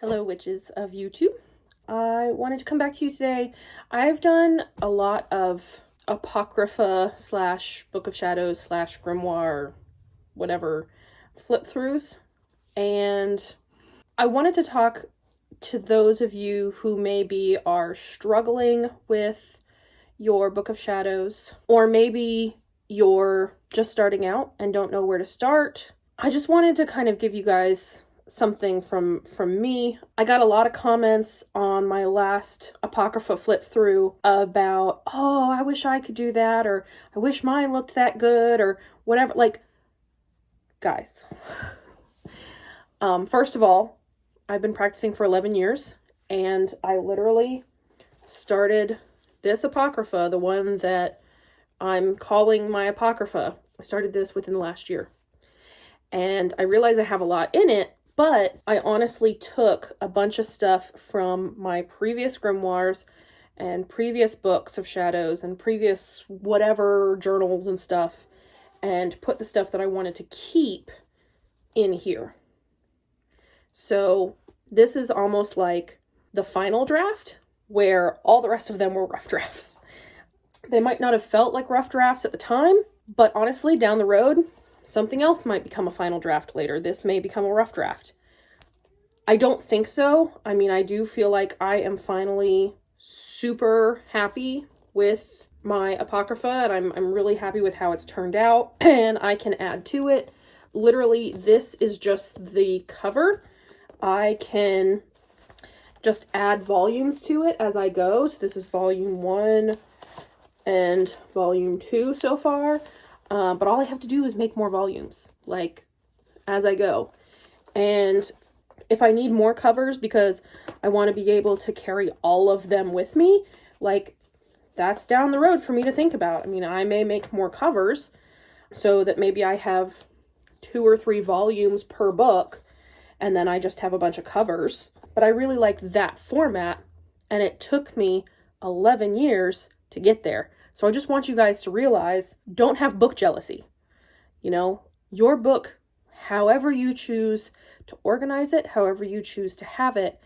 Hello, witches of YouTube. I wanted to come back to you today. I've done a lot of apocrypha / Book of Shadows / grimoire, whatever, flip throughs, and I wanted to talk to those of you who maybe are struggling with your Book of Shadows, or maybe you're just starting out and don't know where to start. I just wanted to kind of give you guys something from me. I got a lot of comments on my last apocrypha flip through about, oh, I wish I could do that, or I wish mine looked that good, or whatever. Like, guys, first of all, I've been practicing for 11 years, and I literally started this apocrypha, the one that I'm calling my apocrypha. I started this within the last year, and I realize I have a lot in it. But I honestly took a bunch of stuff from my previous grimoires and previous books of shadows and previous whatever journals and stuff, and put the stuff that I wanted to keep in here. So this is almost like the final draft, where all the rest of them were rough drafts. They might not have felt like rough drafts at the time, but honestly, down the road, something else might become a final draft later. This may become a rough draft. I don't think so. I mean, I do feel like I am finally super happy with my apocrypha, and I'm really happy with how it's turned out, and I can add to it. Literally, this is just the cover. I can just add volumes to it as I go. So this is volume 1 and volume 2 so far. But all I have to do is make more volumes, like, as I go. And if I need more covers because I want to be able to carry all of them with me, like, that's down the road for me to think about. I mean, I may make more covers so that maybe I have 2 or 3 volumes per book, and then I just have a bunch of covers. But I really like that format, and it took me 11 years to get there. So I just want you guys to realize, don't have book jealousy. You know, your book, however you choose to organize it, however you choose to have it,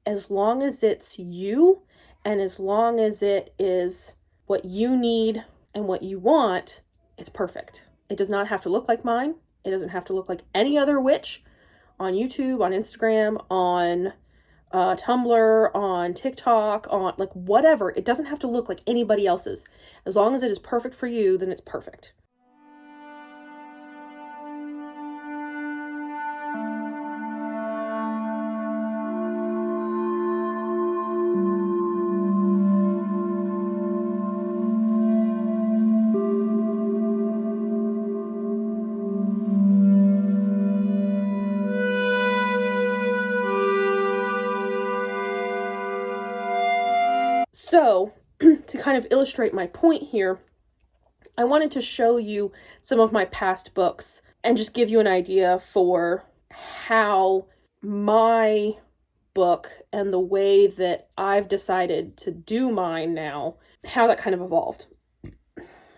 as long as it's you, and as long as it is what you need and what you want, it's perfect. It does not have to look like mine. It doesn't have to look like any other witch on YouTube, on Instagram, on Tumblr, on TikTok, on like whatever. It doesn't have to look like anybody else's. As long as it is perfect for you, then it's perfect. So, to kind of illustrate my point here, I wanted to show you some of my past books and just give you an idea for how my book and the way that I've decided to do mine now, how that kind of evolved.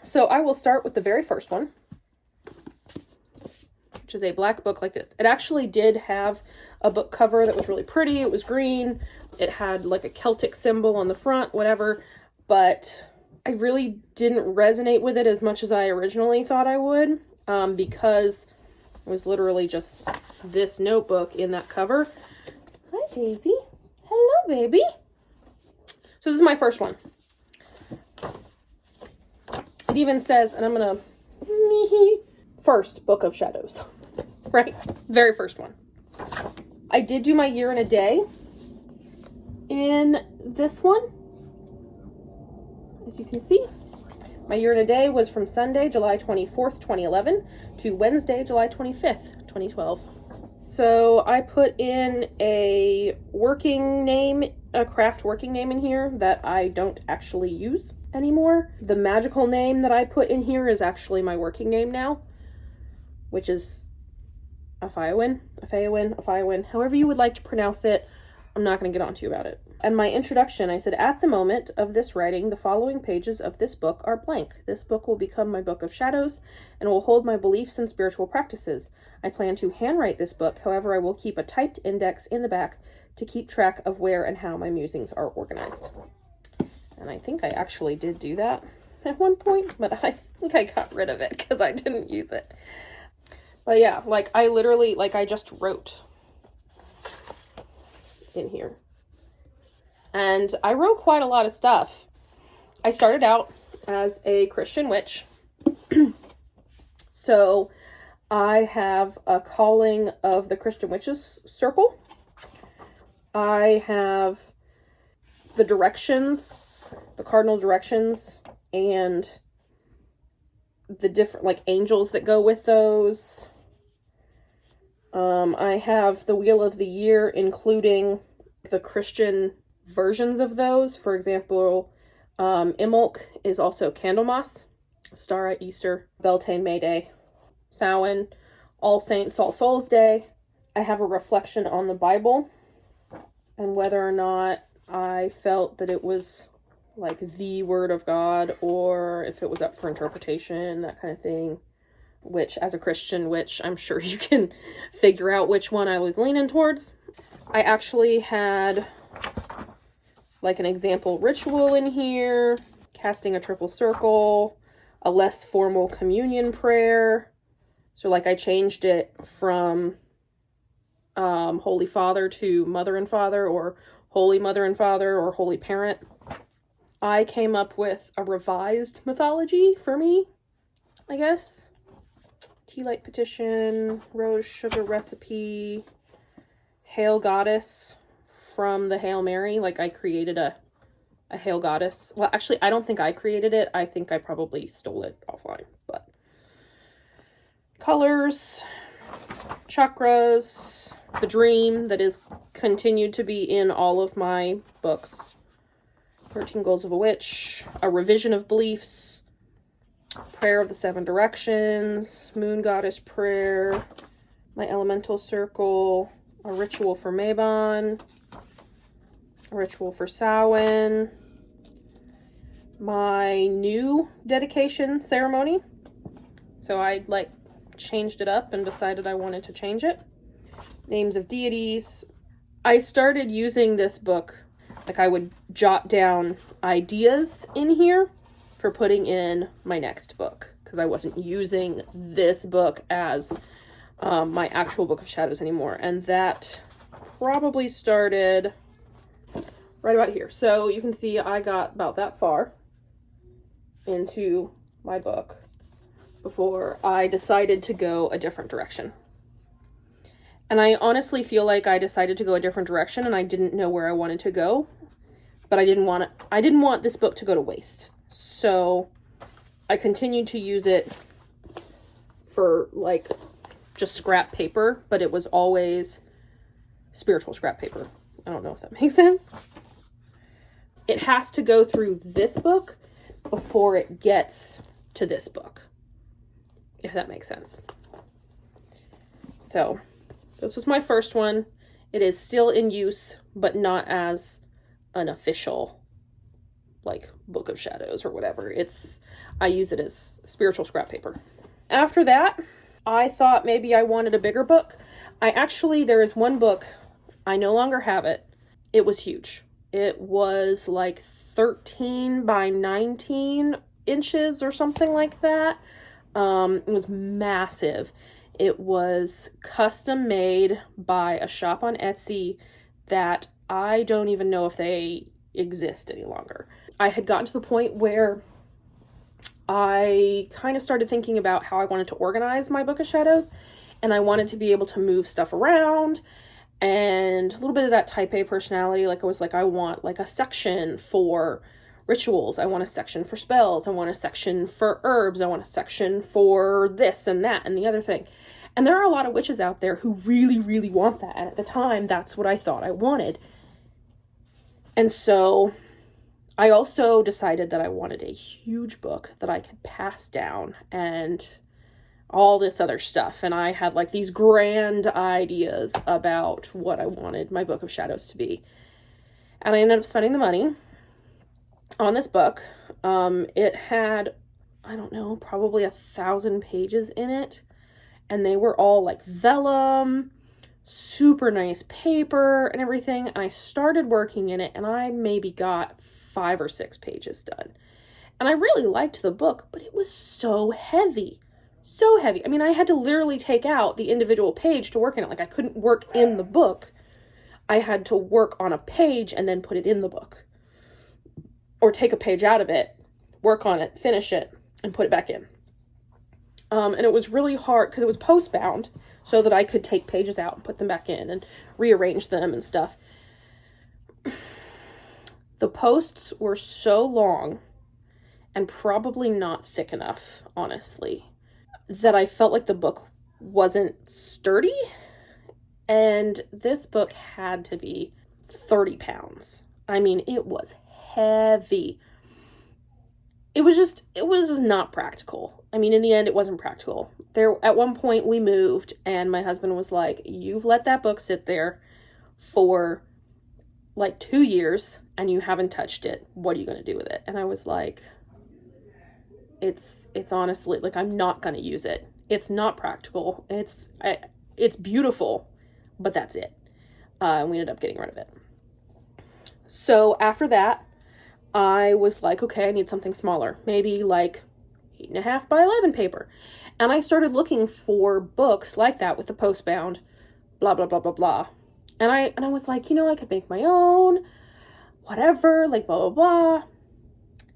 So I will start with the very first one, which is a black book like this. It actually did have a book cover that was really pretty. It was green. It had like a Celtic symbol on the front, whatever, but I really didn't resonate with it as much as I originally thought I would, because it was literally just this notebook in that cover. Hi, Daisy. Hello, baby. So this is my first one. It even says, and I'm gonna, first Book of Shadows, right? Very first one. I did do my year and a day in this one. As you can see, my year and a day was from Sunday, July 24th, 2011 to Wednesday, July 25th, 2012. So I put in a working name, a craft working name in here that I don't actually use anymore. The magical name that I put in here is actually my working name now, which is Afayawin, however you would like to pronounce it. I'm not going to get on to you about it. And my introduction, I said, at the moment of this writing, the following pages of this book are blank. This book will become my book of shadows and will hold my beliefs and spiritual practices. I plan to handwrite this book. However, I will keep a typed index in the back to keep track of where and how my musings are organized. And I think I actually did do that at one point, but I think I got rid of it because I didn't use it. But yeah, like I literally, like I just wrote in here. And I wrote quite a lot of stuff. I started out as a Christian witch. So I have a calling of the Christian Witches Circle. I have the directions, the cardinal directions, and the different like angels that go with those. I have the Wheel of the Year, including the Christian versions of those. For example, Imbolc is also Candlemas, Stara, Easter, Beltane, May Day, Samhain, All Saints, All Souls Day. I have a reflection on the Bible and whether or not I felt that it was like the Word of God or if it was up for interpretation, that kind of thing. Which, as a Christian witch, I'm sure you can figure out which one I was leaning towards. I actually had like an example ritual in here, casting a triple circle, a less formal communion prayer. So like I changed it from Holy Father to Mother and Father, or Holy Mother and Father, or Holy Parent. I came up with a revised mythology for me, I guess. Tea light petition, rose sugar recipe, Hail Goddess from the Hail Mary. Like I created a Hail Goddess. Well, actually, I don't think I created it. I think I probably stole it offline. But colors, chakras, the dream that is continued to be in all of my books. 13 Goals of a Witch, a revision of beliefs, Prayer of the Seven Directions, Moon Goddess Prayer, my Elemental Circle, a ritual for Mabon, a ritual for Samhain, my new dedication ceremony. So I like changed it up and decided I wanted to change it. Names of deities. I started using this book, like I would jot down ideas in here for putting in my next book, because I wasn't using this book as my actual Book of Shadows anymore. And that probably started right about here. So you can see I got about that far into my book before I decided to go a different direction. And I honestly feel like I decided to go a different direction and I didn't know where I wanted to go, but I didn't want this book to go to waste. So I continued to use it for like just scrap paper, but it was always spiritual scrap paper. I don't know if that makes sense. It has to go through this book before it gets to this book, if that makes sense. So this was my first one. It is still in use, but not as an official like Book of Shadows or whatever. I use it as spiritual scrap paper. After that, I thought maybe I wanted a bigger book. There is one book, I no longer have it. It was huge. It was like 13 by 19 inches or something like that. It was massive. It was custom made by a shop on Etsy that I don't even know if they exist any longer. I had gotten to the point where I kind of started thinking about how I wanted to organize my Book of Shadows, and I wanted to be able to move stuff around and a little bit of that type A personality. Like I was like, I want like a section for rituals. I want a section for spells. I want a section for herbs. I want a section for this and that and the other thing. And there are a lot of witches out there who really, really want that. And at the time, that's what I thought I wanted. And so I also decided that I wanted a huge book that I could pass down and all this other stuff. And I had like these grand ideas about what I wanted my Book of Shadows to be. And I ended up spending the money on this book. It had, I don't know, probably 1,000 pages in it. And they were all like vellum, super nice paper and everything. And I started working in it and I maybe got 5 or 6 pages done. And I really liked the book, but it was so heavy. So heavy. I mean, I had to literally take out the individual page to work in it. Like, I couldn't work in the book. I had to work on a page and then put it in the book. Or take a page out of it, work on it, finish it, and put it back in. And it was really hard because it was post-bound so that I could take pages out and put them back in and rearrange them and stuff. The posts were so long and probably not thick enough, honestly, that I felt like the book wasn't sturdy. And this book had to be 30 pounds. I mean, it was heavy. It was not practical. I mean, in the end, it wasn't practical. At one point we moved and my husband was like, you've let that book sit there for like 2 years and you haven't touched it. What are you going to do with it? And I was like, it's honestly, like, I'm not going to use it. It's not practical. It's beautiful, but that's it. And we ended up getting rid of it. So after that, I was like, okay, I need something smaller, maybe like 8.5 by 11 paper. And I started looking for books like that with the post-bound, blah, blah, blah, blah, blah. And I was like, I could make my own, whatever, like blah, blah, blah.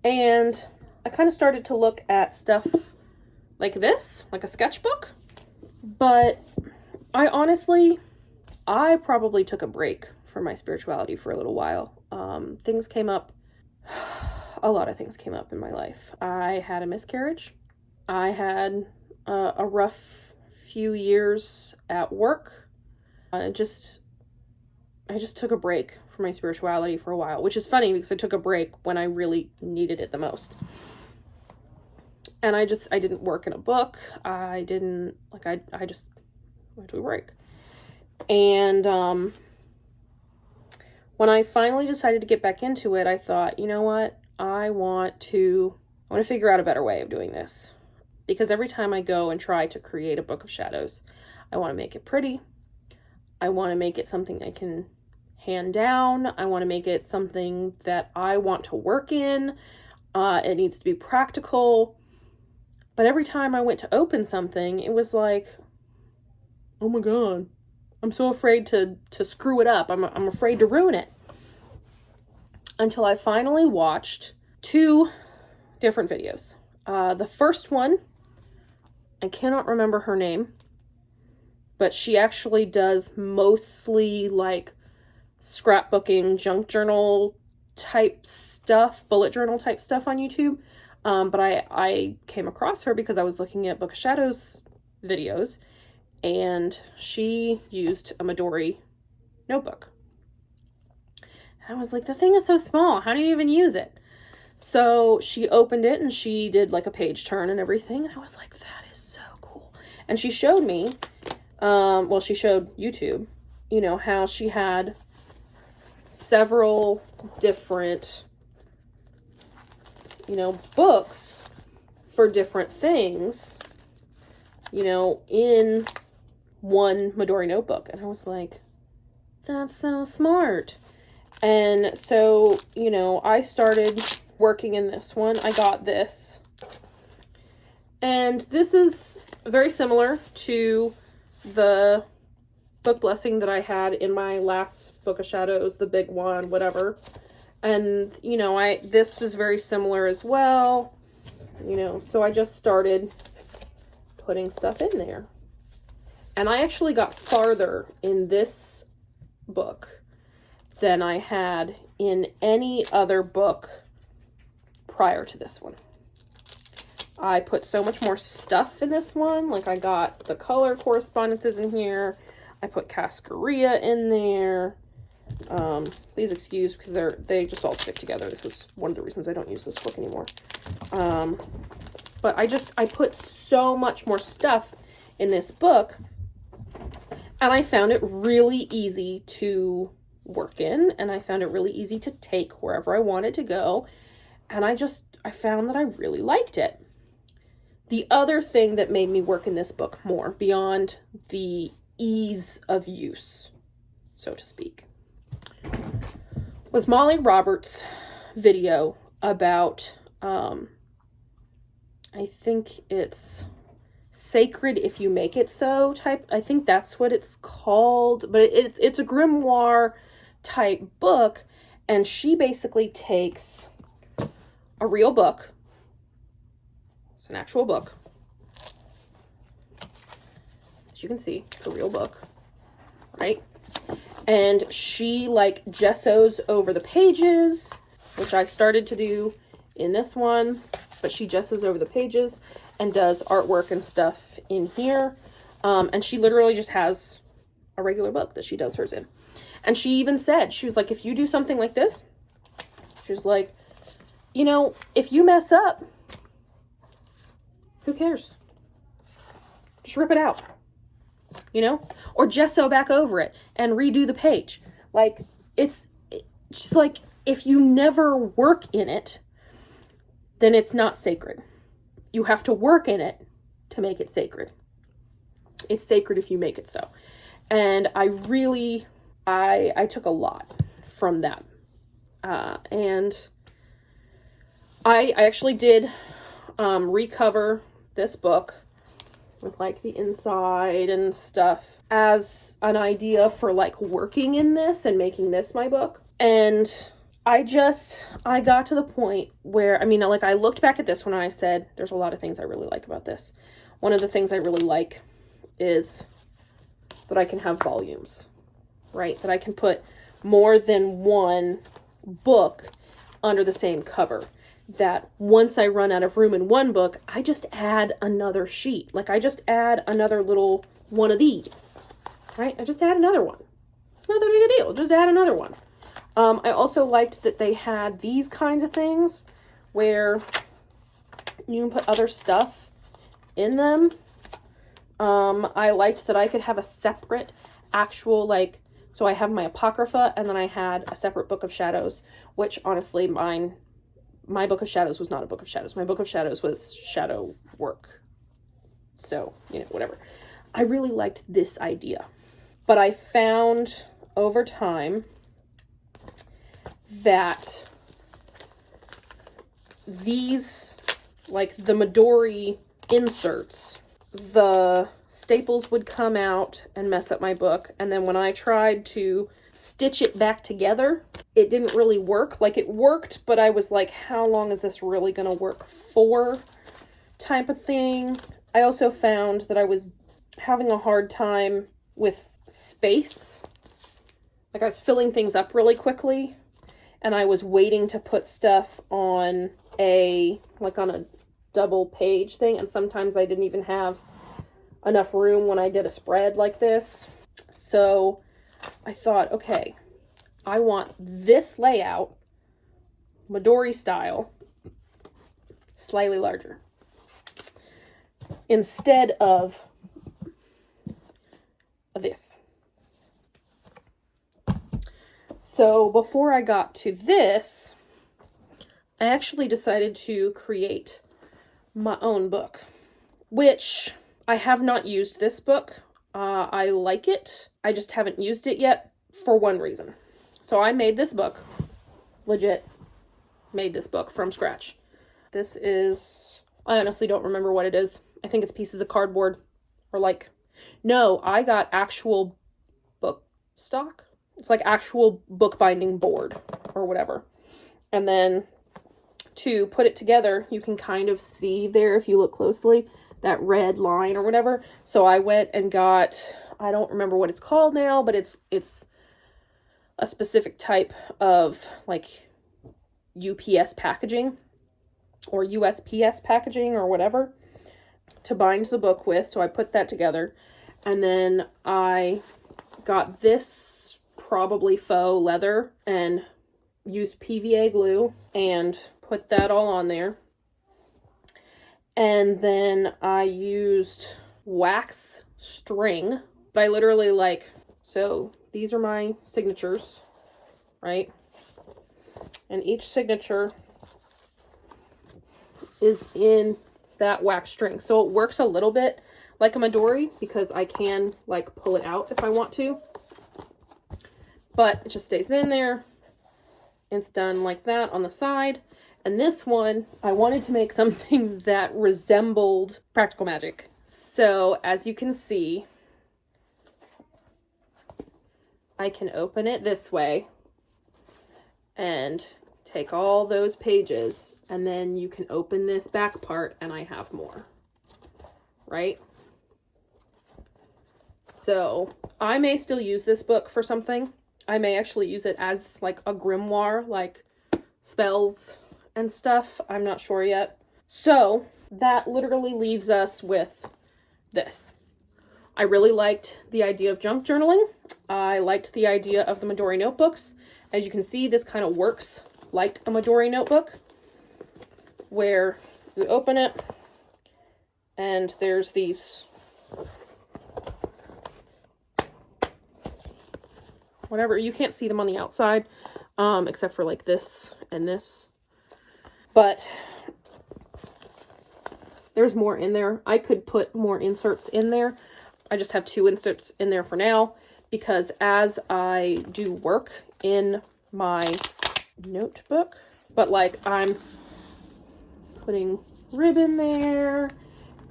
And I kind of started to look at stuff like this, like a sketchbook. But I probably took a break from my spirituality for a little while. Things came up. A lot of things came up in my life. I had a miscarriage. I had a rough few years at work. I just took a break from my spirituality for a while, which is funny because I took a break when I really needed it the most. And I didn't work in a book. I just went to a break. And when I finally decided to get back into it, I thought, you know what? I want to figure out a better way of doing this. Because every time I go and try to create a Book of Shadows, I want to make it pretty. I want to make it something I can hand down. I want to make it something that I want to work in. It needs to be practical. But every time I went to open something, it was like, oh my God, I'm so afraid to screw it up. I'm afraid to ruin it. Until I finally watched 2 different videos. The first one, I cannot remember her name, but she actually does mostly like scrapbooking, junk journal type stuff, bullet journal type stuff on YouTube. But I came across her because I was looking at Book of Shadows videos, and she used a Midori notebook. And I was like, the thing is so small. How do you even use it? So she opened it and she did like a page turn and everything. And I was like, that is so cool. And she showed me, she showed YouTube, how she had several different, books for different things, in one Midori notebook. And I was like, that's so smart. And so, I started working in this one. I got this. And this is very similar to the book blessing that I had in my last Book of Shadows, the big one, whatever. And, this is very similar as well. So I just started putting stuff in there. And I actually got farther in this book than I had in any other book prior to this one. I put so much more stuff in this one. Like, I got the color correspondences in here. I put Cascaria in there. Please excuse, because they just all stick together. This is one of the reasons I don't use this book anymore. but I put so much more stuff in this book, and I found it really easy to work in, and I found it really easy to take wherever I wanted to go, and I found that I really liked it. The other thing that made me work in this book more, beyond the ease of use, so to speak, was Molly Roberts' video about, I think it's Sacred If You Make It So type. I think that's what it's called, but it's a grimoire type book, and she basically takes a real book. It's an actual book. As you can see, it's a real book, right? And she like gessos over the pages, which I started to do in this one, but she gessos over the pages and does artwork and stuff in here. And she literally just has a regular book that she does hers in. And she even said, she was like, if you do something like this, she was like, you know, if you mess up, who cares? Just rip it out, you know, or gesso back over it and redo the page. Like, it's just like, if you never work in it, then it's not sacred. You have to work in it to make it sacred. It's sacred if you make it so. And I really, I took a lot from that. And I actually did recover this book with like the inside and stuff as an idea for like working in this and making this my book. And I got to the point where, I mean, like I looked back at this one and I said, there's a lot of things I really like about this. One of the things I really like is that I can have volumes, right? That I can put more than one book under the same cover. That once I run out of room in one book, I just add another sheet. Like I just add another little one of these, right? I just add another one. It's not that big a deal. Just add another one. I also liked that they had these kinds of things where you can put other stuff in them. I liked that I could have a separate actual, like, so I have my apocrypha and then I had a separate book of shadows, which honestly my book of shadows was not a book of shadows. My book of shadows was shadow work. So, you know, whatever. I really liked this idea. But I found over time that these, like the midori inserts, the staples would come out and mess up my book. And then when I tried to stitch it back together, it didn't really work. Like it worked, but I was like, how long is this really going to work for type of thing. I also found that I was having a hard time with space. Like I was filling things up really quickly and I was waiting to put stuff on a double page thing. And sometimes I didn't even have enough room when I did a spread like this. So I thought, okay, I want this layout, midori style, slightly larger, instead of this. So before I got to this, I actually decided to create my own book, which I have not used this book. I like it. I just haven't used it yet for one reason. So I made this book, legit made this book from scratch. This is, I honestly don't remember what it is. I think it's pieces of cardboard or no, I got actual book stock. It's like actual bookbinding board or whatever. And then to put it together, you can kind of see there, if you look closely, that red line or whatever. So I went and got, I don't remember what it's called now, but it's a specific type of like UPS packaging or USPS packaging or whatever to bind the book with. So I put that together, and then I got this probably faux leather and used PVA glue and put that all on there. And then I used wax string, but I literally like, so these are my signatures, right? And each signature is in that wax string. So it works a little bit like a midori because I can like pull it out if I want to. But it just stays in there. It's done like that on the side. And this one, I wanted to make something that resembled practical magic. So as you can see, I can open it this way and take all those pages, and then you can open this back part and I have more, right? So I may still use this book for something. I may actually use it as like a grimoire, like spells and stuff. I'm not sure yet. So that literally leaves us with this. I really liked the idea of junk journaling. I liked the idea of the Midori notebooks. As you can see, this kind of works like a Midori notebook, where you open it and there's these whatever, you can't see them on the outside, except for like this and this, but there's more in there. I could put more inserts in there. I just have 2 inserts in there for now, because as I do work in my notebook, but like I'm putting ribbon there,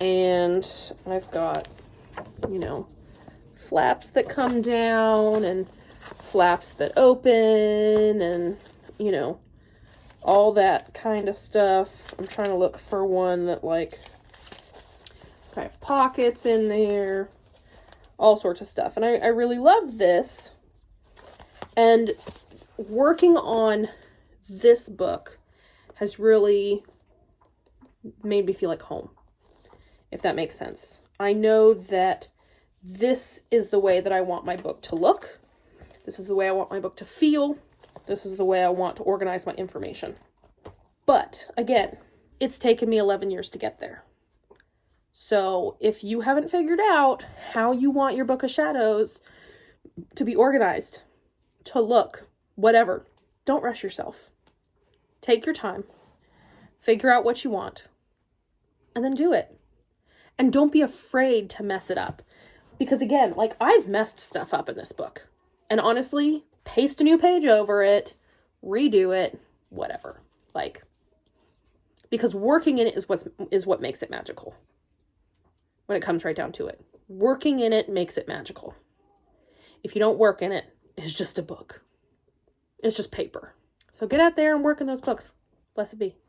and I've got, you know, flaps that come down and flaps that open, and, you know, all that kind of stuff. I'm trying to look for one that like I have pockets in there, all sorts of stuff. And I really love this. And working on this book has really made me feel like home, if that makes sense. I know that this is the way that I want my book to look. This is the way I want my book to feel. This is the way I want to organize my information. But again, it's taken me 11 years to get there. So if you haven't figured out how you want your Book of Shadows to be organized, to look, whatever, don't rush yourself. Take your time, figure out what you want, and then do it. And don't be afraid to mess it up. Because again, like, I've messed stuff up in this book. And honestly, paste a new page over it, redo it, whatever. Like, because working in it is what makes it magical. When it comes right down to it. Working in it makes it magical. If you don't work in it, it's just a book. It's just paper. So get out there and work in those books. Blessed be.